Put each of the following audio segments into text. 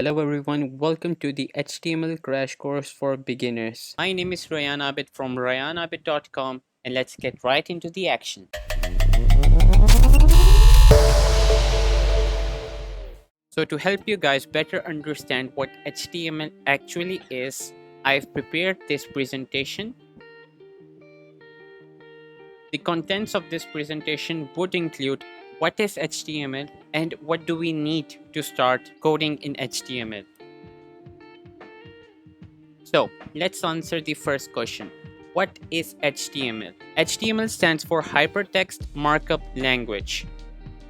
Hello everyone, welcome to the HTML crash course for beginners. My name is Rayan Abid from rayanabid.com, and let's get right into the action. So to help you guys better understand what HTML actually is, I've prepared this presentation. The contents of this presentation would include what is HTML and what do we need to start coding in HTML. So let's answer the first question. What is HTML? HTML stands for Hypertext Markup Language.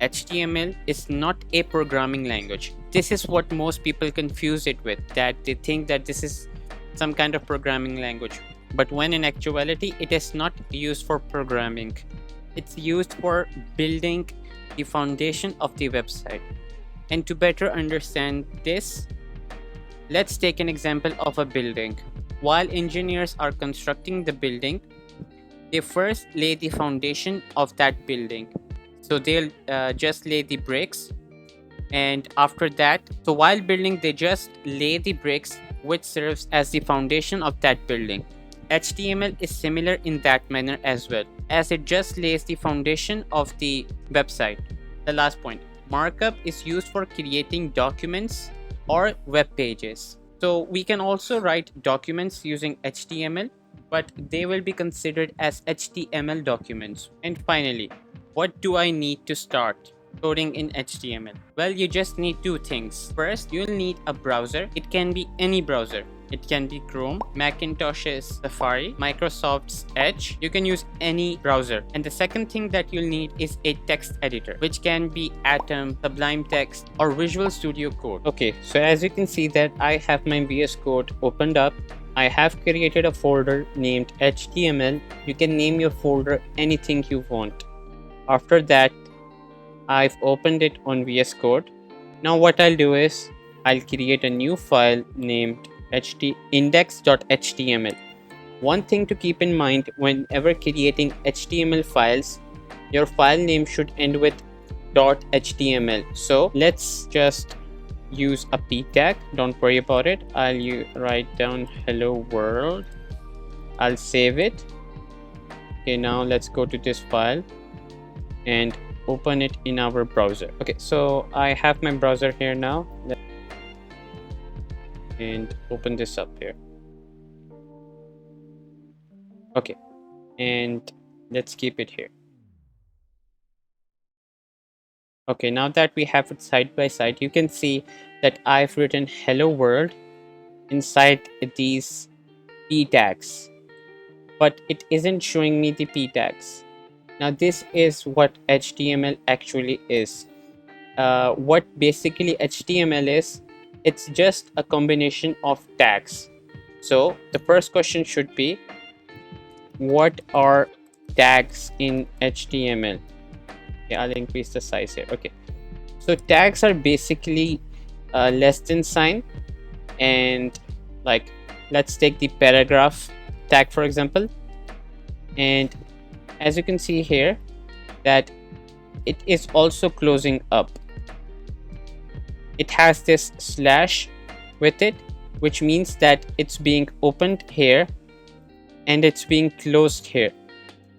HTML is not a programming language. This is what most people confuse it with, that they think that this is some kind of programming language. But when in actuality, it is not used for programming. It's used for building the foundation of the website. And to better understand this, let's take an example of a building. While engineers are constructing the building, they first lay the foundation of that building. So they'll just lay the bricks, and after that, so while building, they just lay the bricks, which serves as the foundation of that building. HTML is similar in that manner as well, as it just lays the foundation of the website. The last point, markup is used for creating documents or web pages. So we can also write documents using HTML, but they will be considered as HTML documents. And finally, what do I need to start coding in HTML? Well, you just need two things. First, you'll need a browser. It can be any browser. It can be Chrome, Macintosh's Safari, Microsoft's Edge. You can use any browser. And the second thing that you'll need is a text editor, which can be Atom, Sublime Text, or Visual Studio Code. Okay, so as you can see that I have my VS Code opened up. I have created a folder named HTML. You can name your folder anything you want. After that, I've opened it on VS Code. Now what I'll do is I'll create a new file named index.html. One thing to keep in mind whenever creating HTML files, your file name should end with .html. So let's just use a p tag. Don't worry about it. I'll write down hello world. I'll save it. Okay, now let's go to this file and open it in our browser. Okay, so I have my browser here now, and open this up here. Okay, and let's keep it here. Okay, now that we have it side by side, you can see that I've written hello world inside these p tags, but it isn't showing me the p tags. Now this is what HTML actually is. What basically HTML is, it's just a combination of tags. So the first question should be, what are tags in HTML? Okay, I'll increase the size here. Okay, so tags are basically less than sign, and like let's take the paragraph tag for example, and as you can see here that it is also closing up. It has this slash with it, which means that it's being opened here and it's being closed here.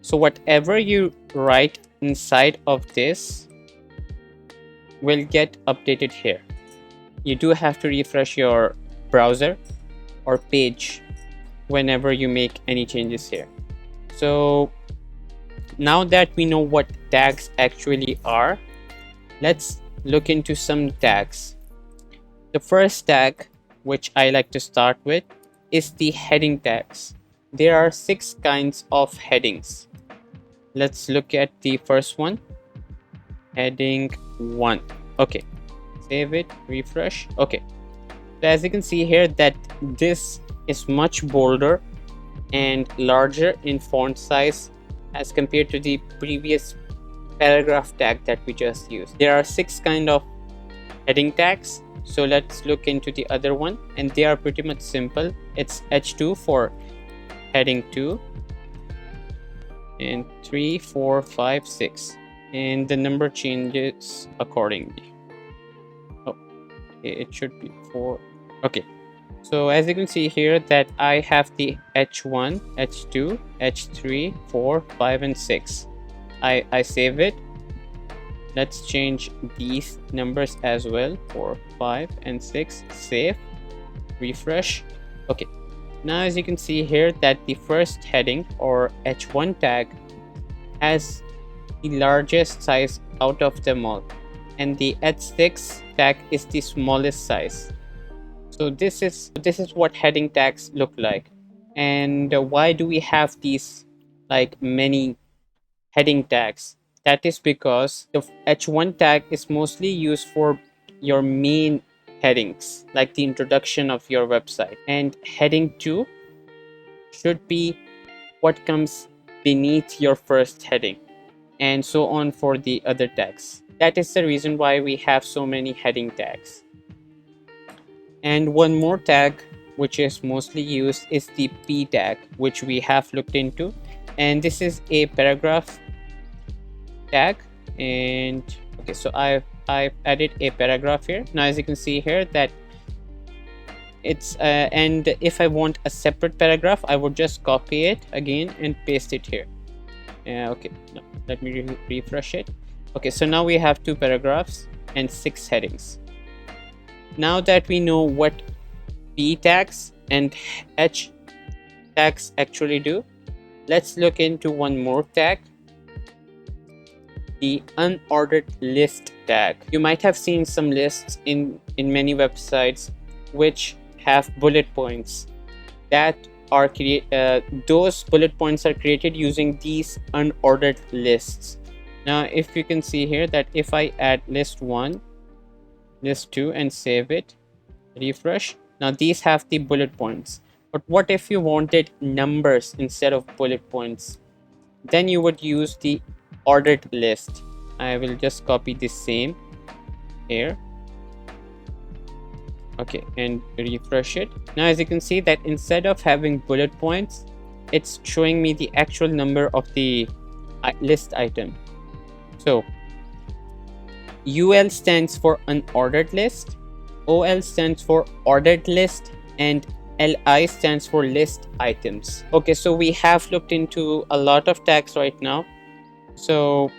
So whatever you write inside of this will get updated here. You do have to refresh your browser or page whenever you make any changes here. So now that we know what tags actually are, let's look into some tags. The first tag, which I like to start with, is the heading tags. There are 6 kinds of headings. Let's look at the first one, heading 1. Okay, save it, refresh. Okay, so as you can see here that this is much bolder and larger in font size as compared to the previous paragraph tag that we just used. There are 6 kind of heading tags. So let's look into the other one, and they are pretty much simple. It's H2 for heading 2, and 3, 4, 5, 6, and the number changes accordingly. Oh, It should be 4. Okay, so as you can see here that I have the h1, h2, h3, 4, 5 and 6. I save it. Let's change these numbers as well, 4, 5 and 6. Save, refresh. Okay, now as you can see here that the first heading or h1 tag has the largest size out of them all, and the h6 tag is the smallest size. So this is what heading tags look like. And why do we have these like many heading tags? That is because the h1 tag is mostly used for your main headings, like the introduction of your website, and heading 2 should be what comes beneath your first heading, and so on for the other tags. That is the reason why we have so many heading tags. And one more tag which is mostly used is the p tag, which we have looked into, and this is a paragraph tag. And okay, so I've added a paragraph here. Now as you can see here that it's and if I want a separate paragraph, I would just copy it again and paste it here. Okay, no, let me refresh it. Okay, so now we have 2 paragraphs and 6 headings. Now that we know what p tags and h tags actually do, let's look into one more tag, the unordered list tag. You might have seen some lists in many websites which have bullet points that are those bullet points are created using these unordered lists. Now if you can see here that if I add list 1, list 2 and save it, refresh, now these have the bullet points. But what if you wanted numbers instead of bullet points? Then you would use the ordered list. I will just copy the same here. Okay, and refresh it. Now as you can see that instead of having bullet points, it's showing me the actual number of the list item. So UL stands for unordered list, OL stands for ordered list, and LI stands for list items. Okay, so we have looked into a lot of tags right now. So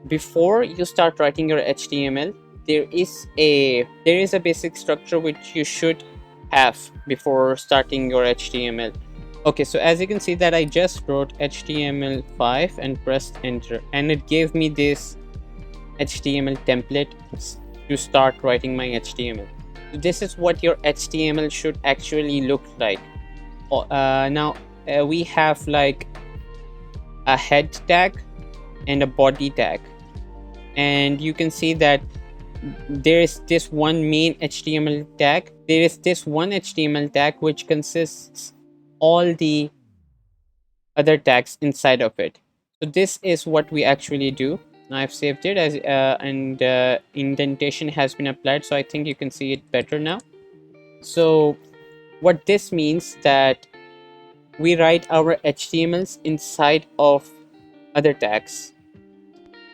before you start writing your HTML, there is a basic structure which you should have before starting your HTML. Okay, so as you can see that I just wrote HTML5 and pressed enter, and it gave me this HTML template to start writing my HTML. This is what your HTML should actually look like. Now we have like a head tag and a body tag, and you can see that there is this one main HTML tag. There is this one HTML tag which consists all the other tags inside of it. So this is what we actually do. Now I've saved it as and indentation has been applied, so I think you can see it better now. So what this means that we write our HTMLs inside of other tags.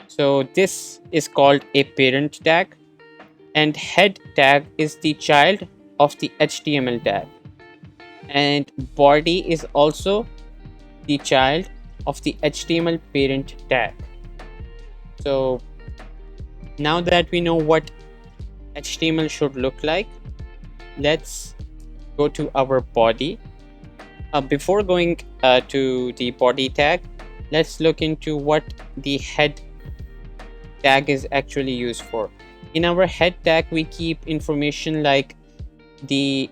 So this is called a parent tag, and head tag is the child of the HTML tag, and body is also the child of the HTML parent tag. So now that we know what HTML should look like, let's go to our body. Before going to the body tag, let's look into what the head tag is actually used for. In our head tag, we keep information like the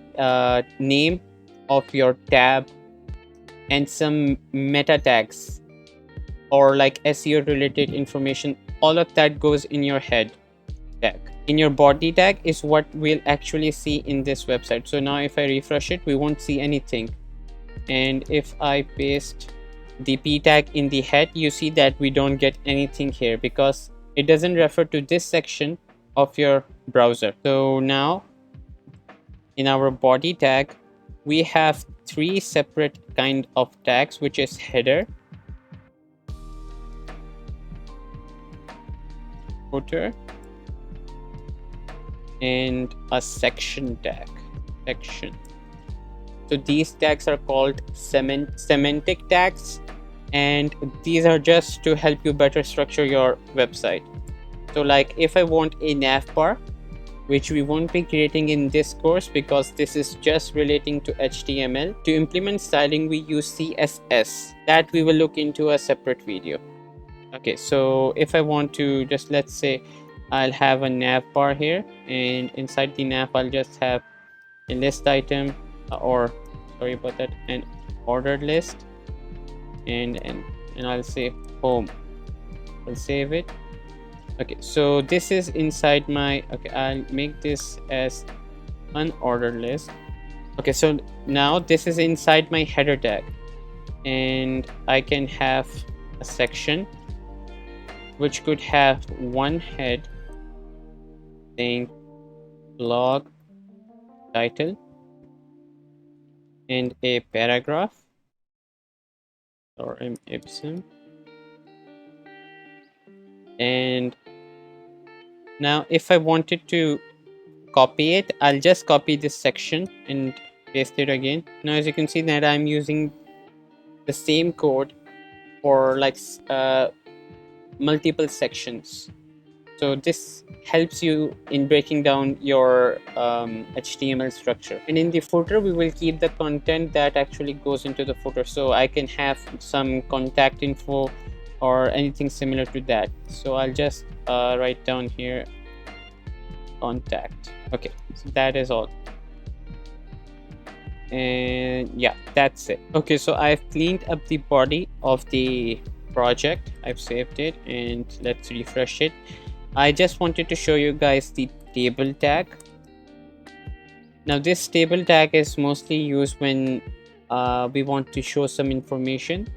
name of your tab and some meta tags or like SEO related information. All of that goes in your head tag. In your body tag is what we'll actually see in this website. So now if I refresh it, we won't see anything. And if I paste the p tag in the head, you see that we don't get anything here because it doesn't refer to this section of your browser. So now in our body tag, we have 3 separate kind of tags, which is header, footer, and a section tag. Section. So these tags are called semantic tags, and these are just to help you better structure your website. So like if I want a nav bar, which we won't be creating in this course because this is just relating to HTML. To implement styling, we use CSS. That we will look into a separate video. Okay, so if I want to just, let's say I'll have a nav bar here, and inside the nav I'll just have a list item, or sorry about that, an ordered list, and I'll say home. I'll save it. Okay, so this is inside my, okay, I'll make this as unordered list. Okay, so now this is inside my header tag, and I can have a section which could have one head saying blog title and a paragraph or an ipsum. And now if I wanted to copy it, I'll just copy this section and paste it again. Now as you can see that I'm using the same code for like multiple sections. So this helps you in breaking down your HTML structure. And in the footer, we will keep the content that actually goes into the footer. So I can have some contact info or anything similar to that. So I'll just write down here contact. Okay, so that is all. And yeah, that's it. Okay, so I've cleaned up the body of the project. I've saved it, and let's refresh it. I just wanted to show you guys the table tag. Now this table tag is mostly used when we want to show some information.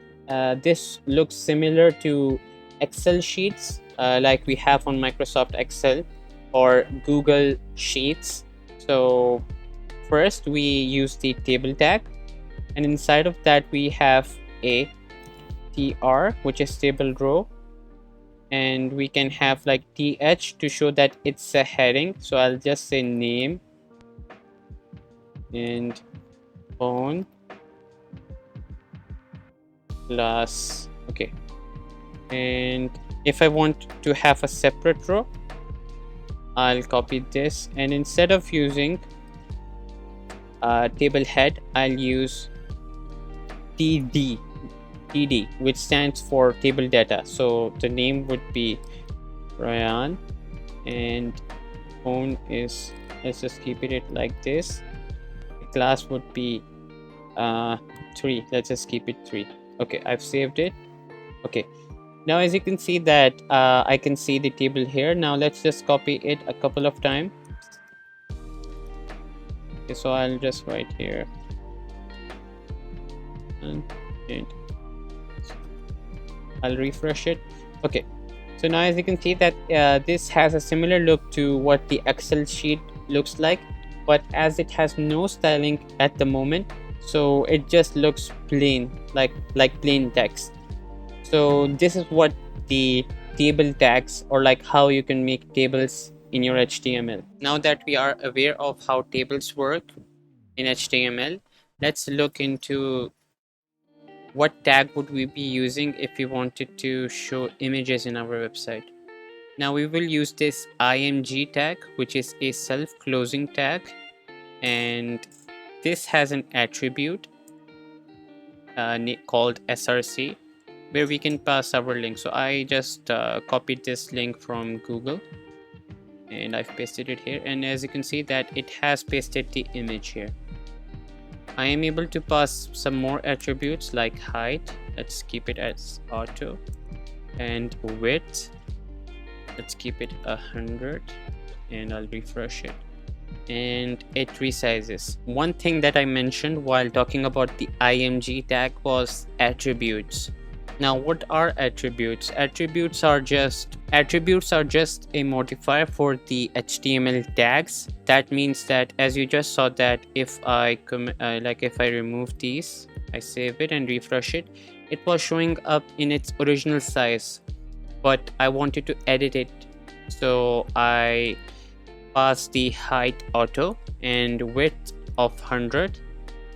This looks similar to Excel sheets like we have on Microsoft Excel or Google Sheets. So first we use the table tag, and inside of that we have a tr, which is table row, and we can have like th to show that it's a heading. So I'll just say name and phone plus, okay. And if I want to have a separate row, I'll copy this, and instead of using table head, I'll use td, which stands for table data. So the name would be Rayan, and phone is, let's just keep it like this. The class would be 3. Let's just keep it 3. Okay, I've saved it. Okay, now as you can see that I can see the table here. Now let's just copy it a couple of times. Okay, so I'll just write here and I'll refresh it. Okay, so now as you can see that this has a similar look to what the Excel sheet looks like, but as it has no styling at the moment, so it just looks plain, like plain text. So this is what the table tags, or like how you can make tables in your HTML. Now that we are aware of how tables work in HTML, let's look into what tag would we be using if we wanted to show images in our website. Now we will use this Img tag, which is a self-closing tag, and this has an attribute called src, where we can pass our link. So I just copied this link from Google and I've pasted it here, and as you can see that it has pasted the image here. I am able to pass some more attributes like height, let's keep it as auto, and width, let's keep it 100, and I'll refresh it, and it resizes. One thing that I mentioned while talking about the Img tag was attributes. Now what are attributes? Attributes are just a modifier for the HTML tags. That means that, as you just saw, that if I if I remove these, I save it and refresh it, it was showing up in its original size, but I wanted to edit it, so I pass the height auto and width of 100,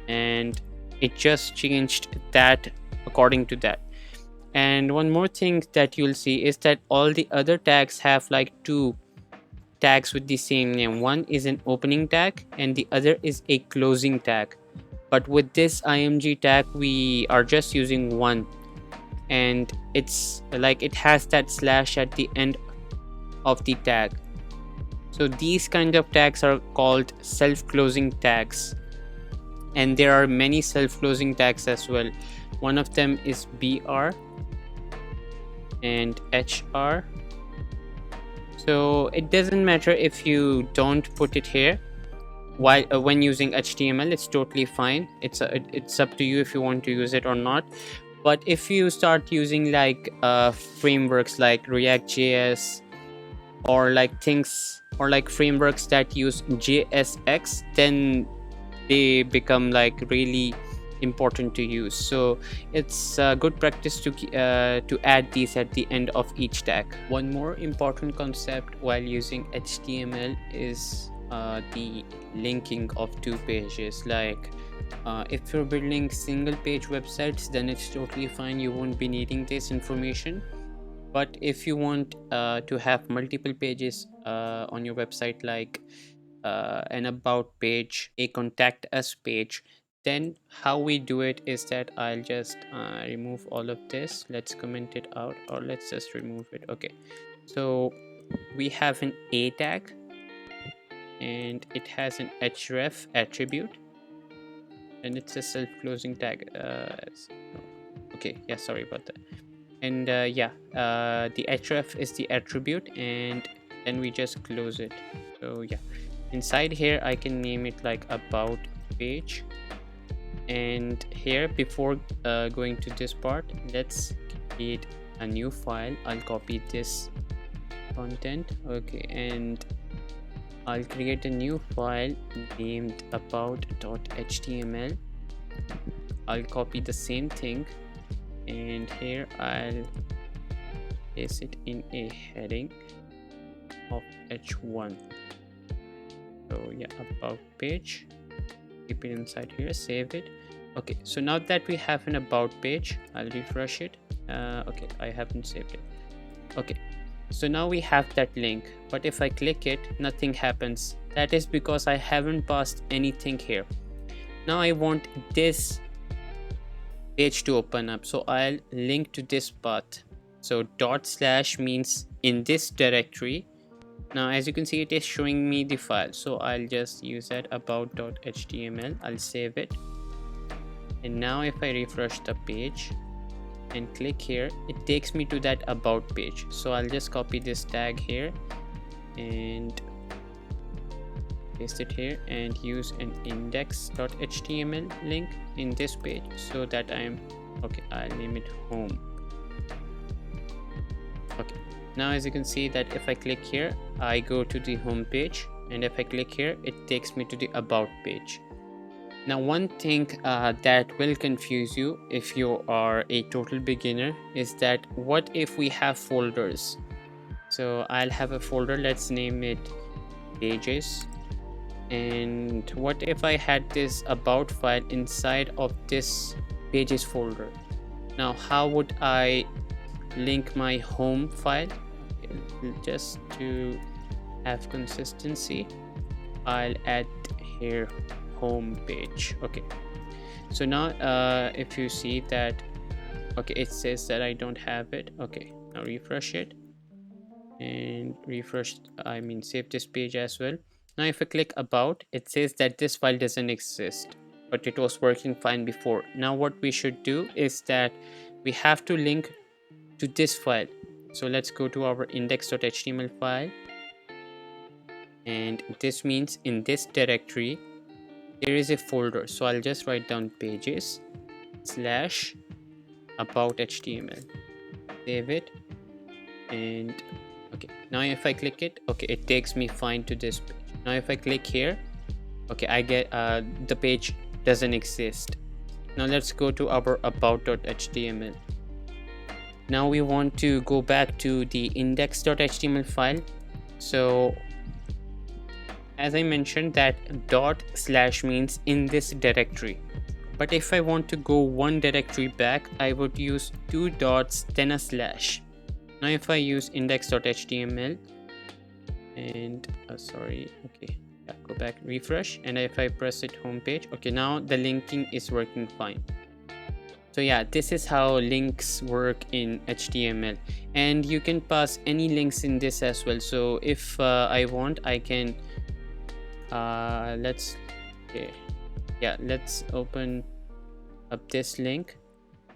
and it just changed that according to that. And one more thing that you'll see is that all the other tags have like two tags with the same name. One is an opening tag and the other is a closing tag. But with this Img tag, we are just using one, and it's like it has that slash at the end of the tag. So these kind of tags are called self-closing tags, and there are many self-closing tags as well. One of them is BR and HR. So it doesn't matter if you don't put it here while when using HTML. It's totally fine. It's up to you if you want to use it or not. But if you start using like frameworks like React.js, or like things, or like frameworks that use JSX, then they become like really important to use. So it's a good practice to add these at the end of each tag. One more important concept while using HTML is the linking of two pages. Like if you're building single page websites, then it's totally fine, you won't be needing this information. But if you want to have multiple pages on your website, like an about page, a contact us page, then how we do it is that I'll just remove all of this. Let's comment it out, or let's just remove it. Okay, so we have an A tag and it has an href attribute, and it's a self-closing tag. Okay, yeah, sorry about that. And the href is the attribute, and then we just close it. So yeah, inside here I can name it like about page. And here, before going to this part, let's create a new file. I'll copy this content. Okay, and I'll create a new file named about.html. I'll copy the same thing, and here I'll place it in a heading of h1. So yeah, about page, keep it inside here, save it. Okay, so now that we have an about page, I'll refresh it. Okay, I haven't saved it. Okay, so now we have that link, but if I click it, nothing happens. That is because I haven't passed anything here. Now I want this page to open up, so I'll link to this path. So // means in this directory. Now as you can see, it is showing me the file, so I'll just use that about.html. I'll save it, and now if I refresh the page and click here, it takes me to that about page. So I'll just copy this tag here and paste it here, and use an index.html link in this page, so that I'll name it home. Okay, now as you can see that if I click here, I go to the home page, and if I click here, it takes me to the about page. Now one thing that will confuse you if you are a total beginner is that what if we have folders? So I'll have a folder, let's name it pages. And what if I had this about file inside of this pages folder? Now how would I link my home file? Just to have consistency, I'll add here home page. Okay, so now if you see that, okay, it says that I don't have it. Okay, now refresh it, and save this page as well. Now if I click about, it says that this file doesn't exist, but it was working fine before. Now what we should do is that we have to link to this file. So let's go to our index.html file, and this means in this directory there is a folder. So I'll just write down pages / about html, save it, and okay, now if I click it, okay, it takes me fine to this page. Now if I click here, okay, I get the page doesn't exist. Now let's go to our about.html. Now we want to go back to the index.html file. So as I mentioned, that dot slash means in this directory. But if I want to go one directory back, I would use 2 dots then a slash. Now if I use index.html and okay, yeah, go back, refresh, and if I press it homepage, okay, now the linking is working fine. So yeah, this is how links work in HTML, and you can pass any links in this as well. So if I want, I can let's open up this link.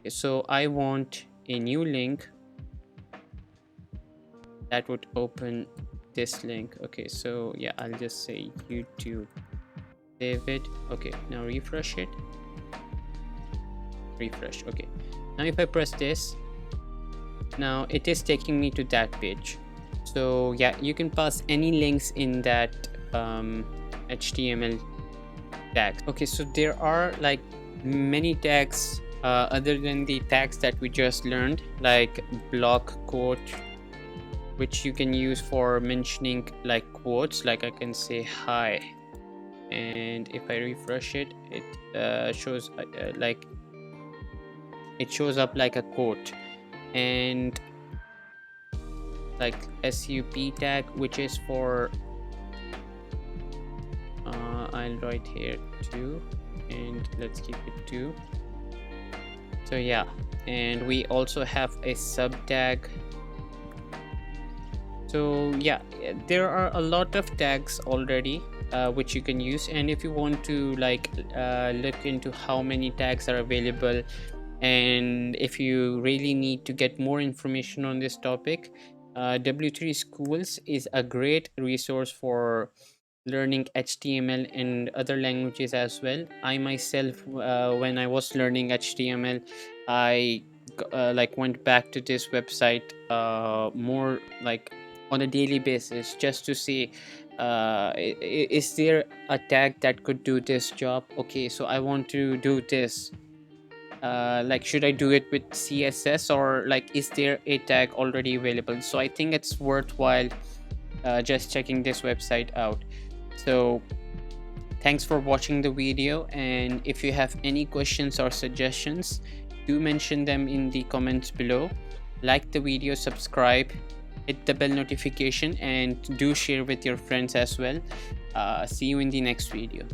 So I want a new link that would open this link. Okay, so yeah, I'll just say YouTube, save it. Okay, now refresh it, refresh. Okay, now if I press this, now it is taking me to that page. So yeah, you can pass any links in that HTML tags. Okay, so there are like many tags other than the tags that we just learned, like block quote, which you can use for mentioning like quotes, like I can say hi, and if I refresh it, it shows like it shows up like a quote. And like sup tag, which is for I'll write here 2, and let's keep it 2. So yeah, and we also have a sub tag. So yeah, there are a lot of tags already which you can use, and if you want to like look into how many tags are available, and if you really need to get more information on this topic, W3 Schools is a great resource for learning HTML and other languages as well. I myself, when I was learning HTML, I like went back to this website more like on a daily basis, just to see is there a tag that could do this job. Okay, so I want to do this, like should I do it with CSS, or like is there a tag already available? So I think it's worthwhile just checking this website out. So thanks for watching the video, and if you have any questions or suggestions, do mention them in the comments below. Like the video, subscribe, hit the bell notification, and do share with your friends as well. See you in the next video.